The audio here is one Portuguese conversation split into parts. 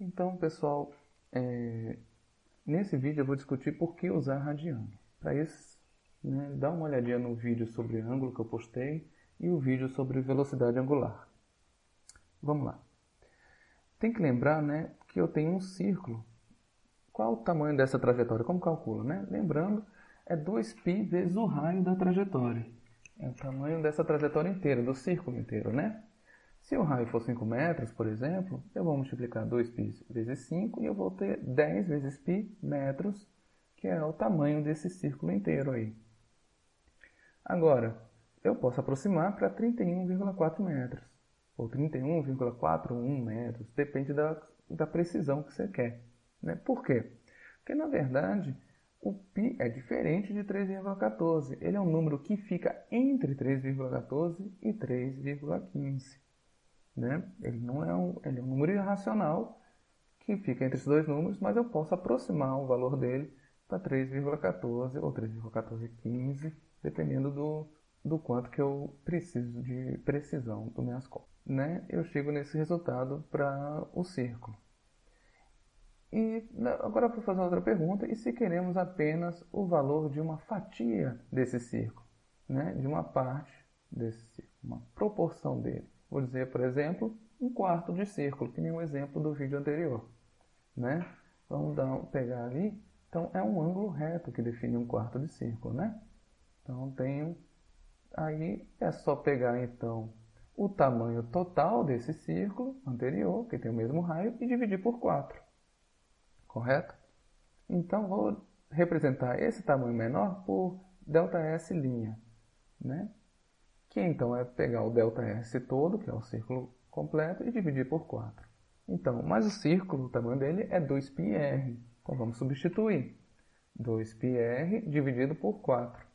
Então, pessoal, nesse vídeo eu vou discutir por que usar radiano. Para isso, dá uma olhadinha no vídeo sobre ângulo que eu postei e o vídeo sobre velocidade angular. Vamos lá. Tem que lembrar, que eu tenho um círculo. Qual o tamanho dessa trajetória? Como calculo, Lembrando, é 2π vezes o raio da trajetória. É o tamanho dessa trajetória inteira, do círculo inteiro, Se o raio for 5 metros, por exemplo, eu vou multiplicar 2π vezes 5 e eu vou ter 10 vezes π metros, que é o tamanho desse círculo inteiro aí. Agora, eu posso aproximar para 31,4 metros, ou 31,41 metros, depende da precisão que você quer. Por quê? Porque, na verdade, o π é diferente de 3,14. Ele é um número que fica entre 3,14 e 3,15. Ele não é ele é um número irracional que fica entre esses dois números, mas eu posso aproximar o valor dele para 3,14 ou 3,1415, dependendo do quanto que eu preciso de precisão das minhas contas. Eu chego nesse resultado para o círculo. E agora eu vou fazer outra pergunta, e se queremos apenas o valor de uma fatia desse círculo, de uma parte desse círculo, uma proporção dele. Vou dizer, por exemplo, um quarto de círculo, que nem o exemplo do vídeo anterior. Vamos pegar ali. Então, é um ângulo reto que define um quarto de círculo. Então, aí é só pegar, então, o tamanho total desse círculo anterior, que tem o mesmo raio, e dividir por 4. Correto? Então, vou representar esse tamanho menor por ΔS', que então é pegar o ΔS todo, que é o círculo completo, e dividir por 4. Então, mas o círculo, o tamanho dele é 2πr. Então, vamos substituir. 2πr dividido por 4.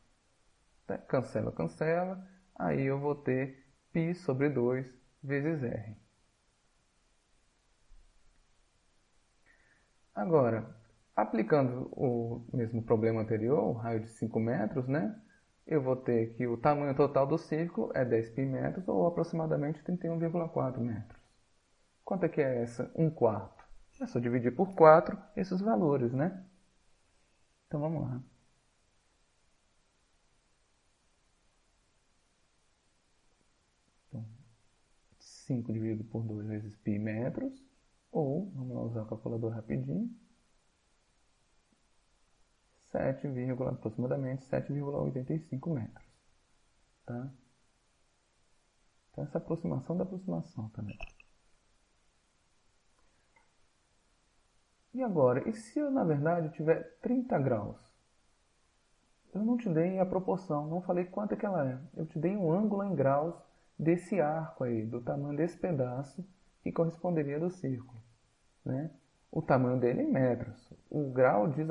Cancela, cancela. Aí eu vou ter π sobre 2 vezes r. Agora, aplicando o mesmo problema anterior, o raio de 5 metros, eu vou ter que o tamanho total do círculo é 10π metros, ou aproximadamente 31,4 metros. Quanto é que é essa? 1/4. É só dividir por 4 esses valores, Então vamos lá. Então, 5 dividido por 2 vezes π metros, ou, vamos lá usar o calculador rapidinho, aproximadamente 7,85 metros. Tá? Então, essa aproximação da aproximação também. E agora, e se eu, na verdade, tiver 30 graus? Eu não te dei a proporção, não falei quanto é que ela é. Eu te dei um ângulo em graus desse arco aí, do tamanho desse pedaço que corresponderia do círculo. O tamanho dele é em metros. O grau diz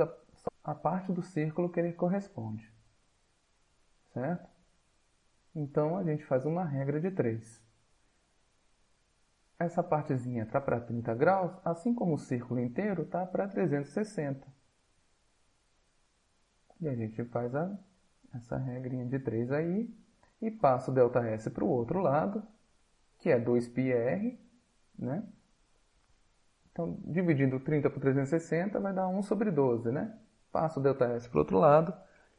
a parte do círculo que ele corresponde. Certo? Então, a gente faz uma regra de 3. Essa partezinha está para 30 graus, assim como o círculo inteiro está para 360. E a gente faz essa regrinha de 3 aí, e passa o ΔS para o outro lado, que é 2πr, Então, dividindo 30 por 360 vai dar 1 sobre 12, Passa o ΔS para o outro lado,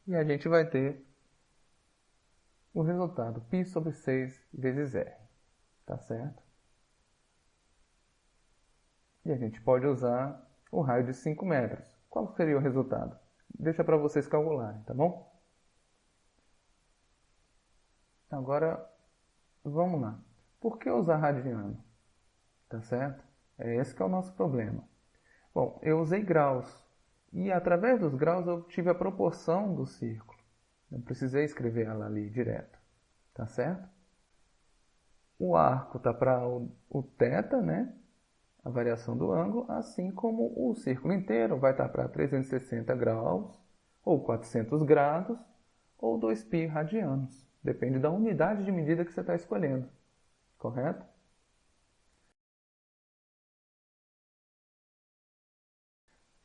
e a gente vai ter o resultado, π sobre 6 vezes r. Tá certo? E a gente pode usar o raio de 5 metros. Qual seria o resultado? Deixa para vocês calcularem, tá bom? Agora, vamos lá. Por que usar radiano? Tá certo? É esse que é o nosso problema. Bom, eu usei graus. E através dos graus eu tive a proporção do círculo. Não precisei escrever ela ali direto. Tá certo? O arco está para o θ, a variação do ângulo, assim como o círculo inteiro vai estar para 360 graus, ou 400 graus, ou 2π radianos. Depende da unidade de medida que você está escolhendo. Correto?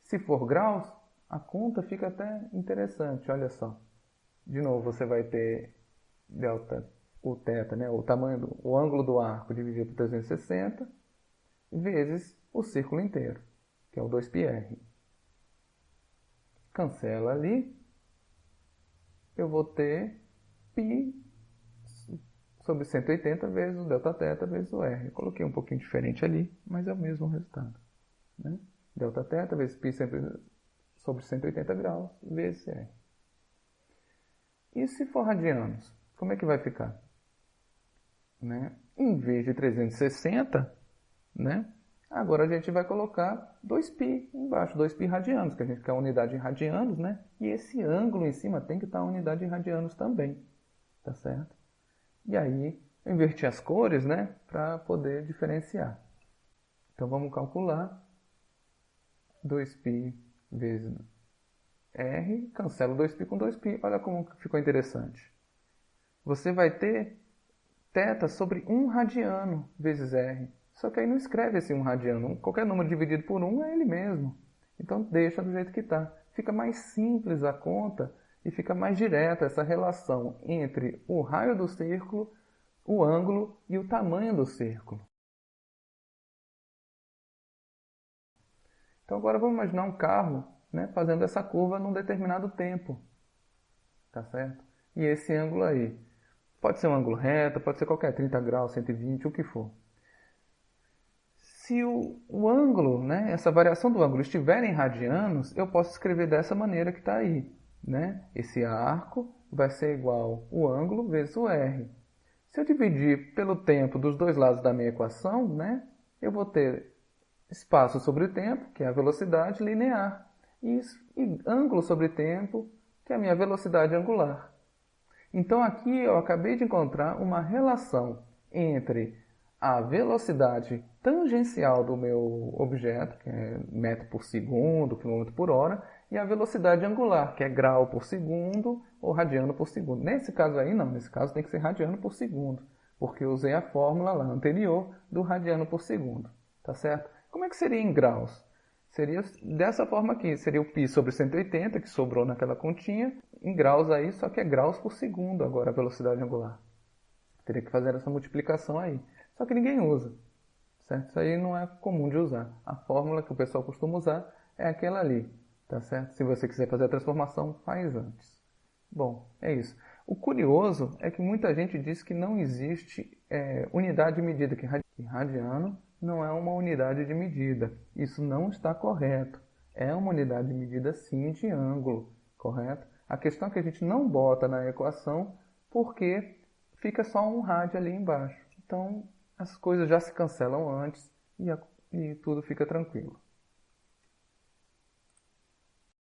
Se for graus, a conta fica até interessante, olha só. De novo, você vai ter o θ, o tamanho, o ângulo do arco dividido por 360, vezes o círculo inteiro, que é o 2πr. Cancela ali, eu vou ter π sobre 180 vezes o Δθ vezes o r. Eu coloquei um pouquinho diferente ali, mas é o mesmo resultado, né? Δθ vezes π sobre 180 graus vezes r. E se for radianos, como é que vai ficar? Né? Em vez de 360, né? Agora a gente vai colocar 2π embaixo, 2π radianos, que a gente quer a unidade em radianos, né? E esse ângulo em cima tem que estar a unidade em radianos também, tá certo? E aí, eu inverti as cores, né? Para poder diferenciar. Então, vamos calcular 2π vezes r, cancela 2π com 2π. Olha como ficou interessante. Você vai ter θ sobre 1 radiano vezes r. Só que aí não escreve esse 1 radiano. Qualquer número dividido por 1 é ele mesmo. Então, deixa do jeito que está. Fica mais simples a conta e fica mais direta essa relação entre o raio do círculo, o ângulo e o tamanho do círculo. Então agora vamos imaginar um carro, né, fazendo essa curva num determinado tempo. Tá certo? E esse ângulo aí. Pode ser um ângulo reto, pode ser qualquer 30 graus, 120, o que for. Se o ângulo, né, essa variação do ângulo estiver em radianos, eu posso escrever dessa maneira que está aí. Né? Esse arco vai ser igual o ângulo vezes o R. Se eu dividir pelo tempo dos dois lados da minha equação, né, eu vou ter espaço sobre tempo, que é a velocidade linear, e ângulo sobre tempo, que é a minha velocidade angular. Então aqui eu acabei de encontrar uma relação entre a velocidade tangencial do meu objeto, que é metro por segundo, quilômetro por hora, e a velocidade angular, que é grau por segundo ou radiano por segundo. Nesse caso aí não, nesse caso tem que ser radiano por segundo, porque eu usei a fórmula lá anterior do radiano por segundo, tá certo? Como é que seria em graus? Seria dessa forma aqui, seria o π sobre 180, que sobrou naquela continha, em graus aí, só que é graus por segundo agora a velocidade angular. Teria que fazer essa multiplicação aí. Só que ninguém usa, certo? Isso aí não é comum de usar. A fórmula que o pessoal costuma usar é aquela ali, tá certo? Se você quiser fazer a transformação, faz antes. Bom, é isso. O curioso é que muita gente diz que não existe unidade de medida, que radiano não é uma unidade de medida. Isso não está correto. É uma unidade de medida, sim, de ângulo, correto? A questão é que a gente não bota na equação porque fica só um rádio ali embaixo. Então, as coisas já se cancelam antes e tudo fica tranquilo.